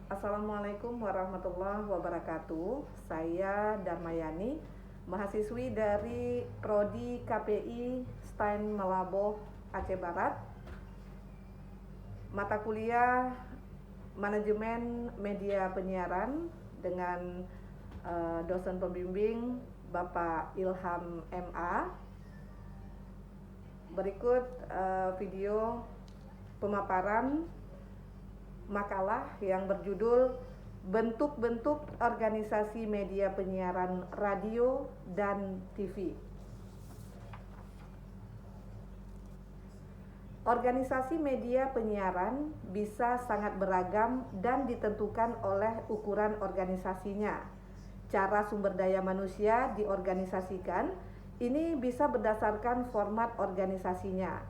Assalamualaikum warahmatullahi wabarakatuh. Saya Darmayani, mahasiswi dari Prodi KPI STAN Malabo, Aceh Barat. Mata kuliah Manajemen Media Penyiaran dengan dosen pembimbing Bapak Ilham MA. Berikut video pemaparan makalah yang berjudul Bentuk-bentuk Organisasi Media Penyiaran Radio dan TV. Organisasi media penyiaran bisa sangat beragam dan ditentukan oleh ukuran organisasinya. Cara sumber daya manusia diorganisasikan ini bisa berdasarkan format organisasinya,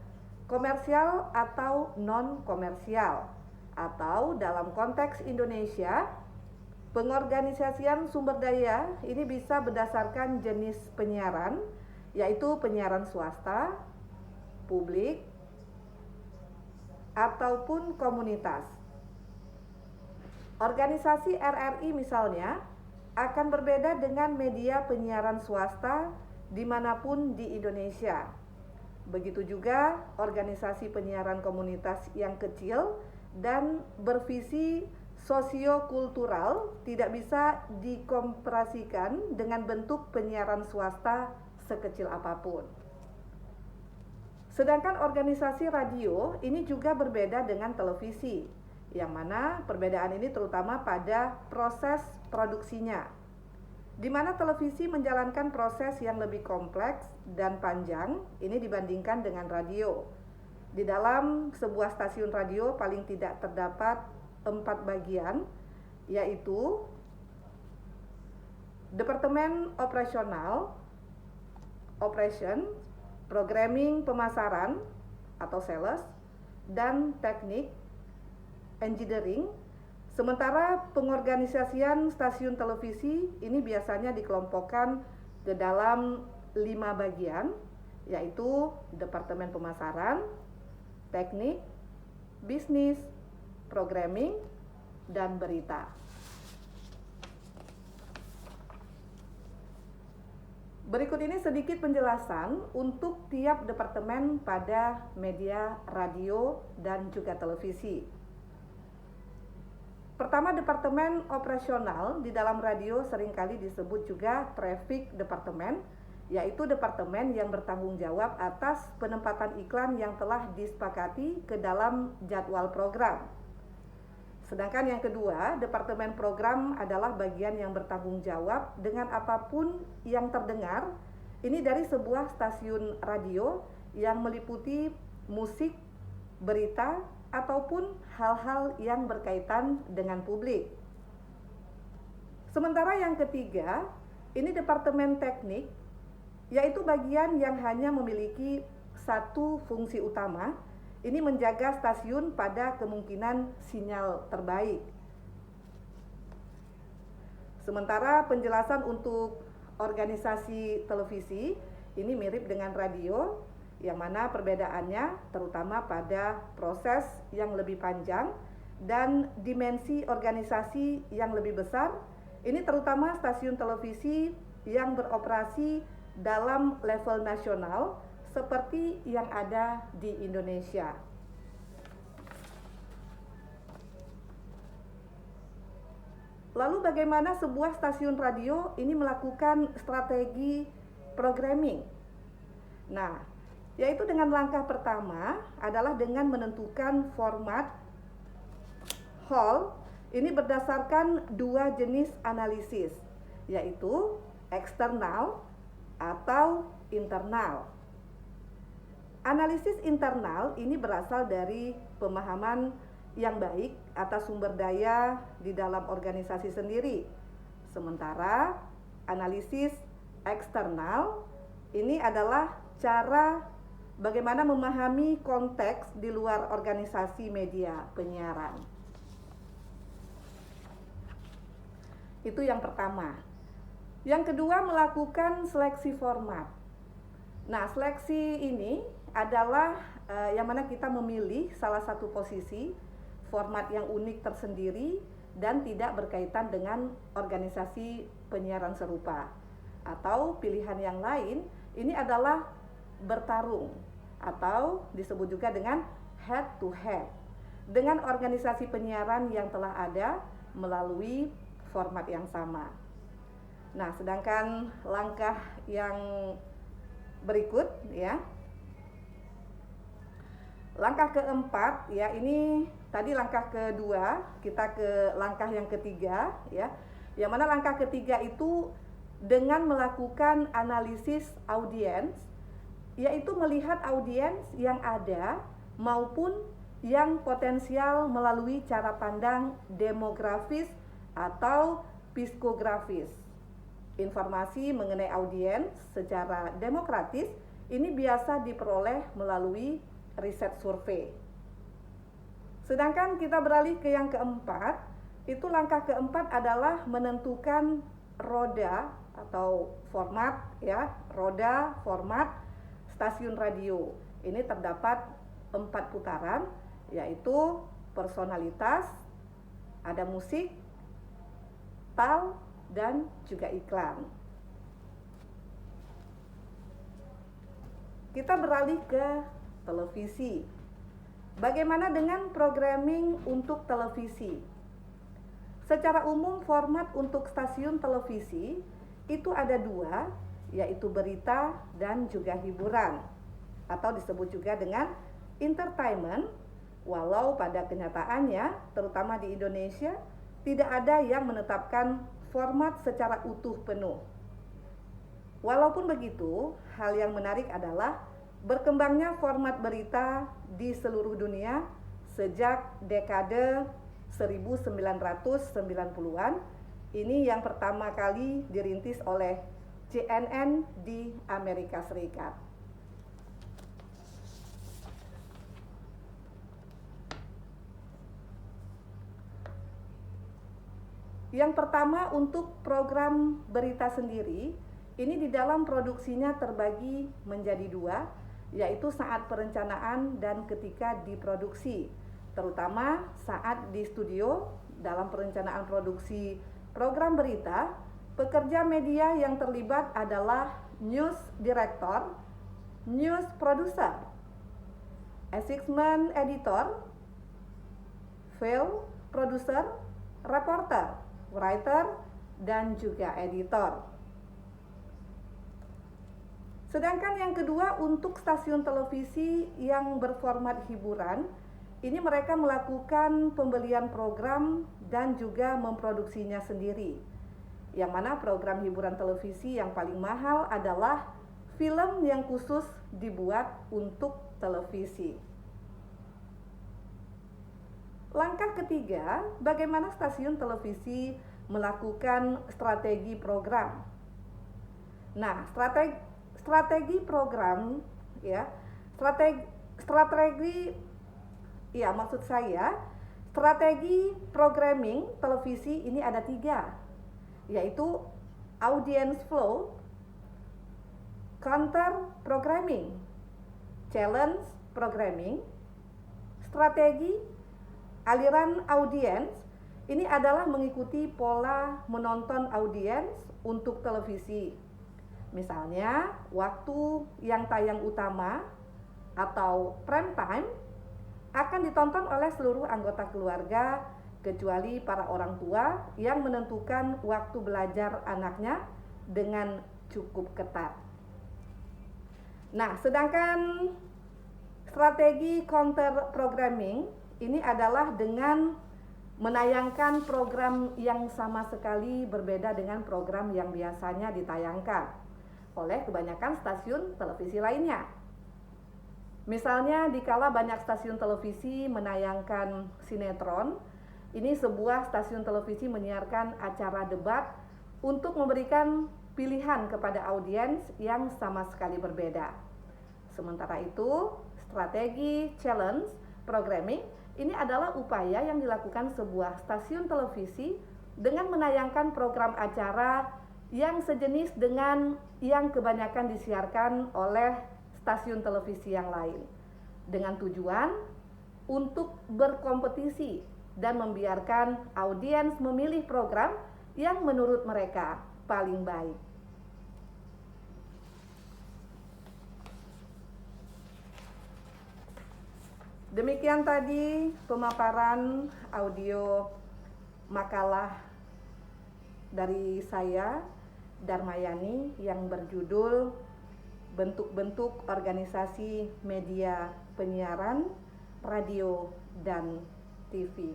komersial atau non-komersial. Atau dalam konteks Indonesia, pengorganisasian sumber daya ini bisa berdasarkan jenis penyiaran, yaitu penyiaran swasta, publik, ataupun komunitas. Organisasi RRI misalnya akan berbeda dengan media penyiaran swasta dimanapun di Indonesia. Begitu juga organisasi penyiaran komunitas yang kecil dan bervisi sosiokultural tidak bisa dikomparasikan dengan bentuk penyiaran swasta sekecil apapun. Sedangkan organisasi radio ini juga berbeda dengan televisi, yang mana perbedaan ini terutama pada proses produksinya, di mana televisi menjalankan proses yang lebih kompleks dan panjang ini dibandingkan dengan radio. Di dalam sebuah stasiun radio paling tidak terdapat 4 bagian, yaitu Departemen Operasional, Operation, Programming Pemasaran atau Sales, dan Teknik, Engineering. Sementara pengorganisasian stasiun televisi ini biasanya dikelompokkan ke dalam 5 bagian, yaitu Departemen Pemasaran, Teknik, Bisnis, Programming, dan Berita. Berikut ini sedikit penjelasan untuk tiap departemen pada media radio dan juga televisi. Pertama, Departemen Operasional di dalam radio seringkali disebut juga Traffic Department, yaitu departemen yang bertanggung jawab atas penempatan iklan yang telah disepakati ke dalam jadwal program. Sedangkan yang kedua, Departemen Program adalah bagian yang bertanggung jawab dengan apapun yang terdengar ini dari sebuah stasiun radio yang meliputi musik, berita, ataupun hal-hal yang berkaitan dengan publik. Sementara yang ketiga, ini Departemen Teknik, yaitu bagian yang hanya memiliki satu fungsi utama, ini menjaga stasiun pada kemungkinan sinyal terbaik. Sementara penjelasan untuk organisasi televisi ini mirip dengan radio, yang mana perbedaannya terutama pada proses yang lebih panjang dan dimensi organisasi yang lebih besar. Ini terutama stasiun televisi yang beroperasi dalam level nasional seperti yang ada di Indonesia. Lalu bagaimana sebuah stasiun radio ini melakukan strategi programming? Nah, yaitu dengan langkah pertama adalah dengan menentukan format hall ini berdasarkan 2 jenis analisis, yaitu eksternal atau internal. Analisis internal ini berasal dari pemahaman yang baik atas sumber daya di dalam organisasi sendiri. Sementara analisis eksternal ini adalah cara bagaimana memahami konteks di luar organisasi media penyiaran. Itu yang pertama. Yang kedua, melakukan seleksi format. Nah, seleksi ini adalah yang mana kita memilih salah satu posisi format yang unik tersendiri dan tidak berkaitan dengan organisasi penyiaran serupa. Atau pilihan yang lain, ini adalah bertarung atau disebut juga dengan head to head dengan organisasi penyiaran yang telah ada melalui format yang sama. Nah, sedangkan langkah yang berikut ya. Langkah keempat ya, ini tadi langkah kedua, kita ke langkah yang ketiga ya. Yang mana langkah ketiga itu dengan melakukan analisis audiens, yaitu melihat audiens yang ada maupun yang potensial melalui cara pandang demografis atau psikografis. Informasi mengenai audiens secara demokratis ini biasa diperoleh melalui riset survei. Sedangkan kita beralih ke yang keempat, itu langkah keempat adalah menentukan roda atau format ya, roda format stasiun radio. Ini terdapat 4 putaran, yaitu personalitas, ada musik, tal, dan juga iklan. Kita beralih ke televisi. Bagaimana dengan programming untuk televisi? Secara umum format untuk stasiun televisi itu ada 2, yaitu berita dan juga hiburan, atau disebut juga dengan entertainment, walau pada kenyataannya, terutama di Indonesia, tidak ada yang menetapkan format secara utuh penuh. Walaupun begitu, hal yang menarik adalah berkembangnya format berita di seluruh dunia sejak dekade 1990-an. Ini yang pertama kali dirintis oleh CNN di Amerika Serikat. Yang pertama untuk program berita sendiri, ini di dalam produksinya terbagi menjadi 2, yaitu saat perencanaan dan ketika diproduksi, terutama saat di studio. Dalam perencanaan produksi program berita, pekerja media yang terlibat adalah news director, news producer, assignment editor, film producer, reporter, writer, dan juga editor. Sedangkan yang kedua untuk stasiun televisi yang berformat hiburan, ini mereka melakukan pembelian program dan juga memproduksinya sendiri. Yang mana program hiburan televisi yang paling mahal adalah film yang khusus dibuat untuk televisi. Langkah ketiga, bagaimana stasiun televisi melakukan strategi program. Nah, strategi program ya, strategi programming televisi ini ada 3, yaitu audience flow, counter programming, challenge programming, strategi aliran audiens. Ini adalah mengikuti pola menonton audiens untuk televisi. Misalnya, waktu yang tayang utama atau prime time akan ditonton oleh seluruh anggota keluarga kecuali para orang tua yang menentukan waktu belajar anaknya dengan cukup ketat. Nah, sedangkan strategi counter programming ini adalah dengan menayangkan program yang sama sekali berbeda dengan program yang biasanya ditayangkan oleh kebanyakan stasiun televisi lainnya. Misalnya, dikala banyak stasiun televisi menayangkan sinetron, ini sebuah stasiun televisi menyiarkan acara debat untuk memberikan pilihan kepada audiens yang sama sekali berbeda. Sementara itu, strategi challenge programming ini adalah upaya yang dilakukan sebuah stasiun televisi dengan menayangkan program acara yang sejenis dengan yang kebanyakan disiarkan oleh stasiun televisi yang lain, dengan tujuan untuk berkompetisi dan membiarkan audiens memilih program yang menurut mereka paling baik. Demikian tadi pemaparan audio makalah dari saya, Darmayani, yang berjudul Bentuk-bentuk organisasi media penyiaran, radio, dan TV.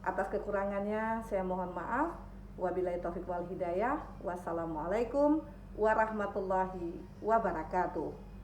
Atas kekurangannya saya mohon maaf. Wabillahi taufiq wal hidayah. Wassalamualaikum warahmatullahi wabarakatuh.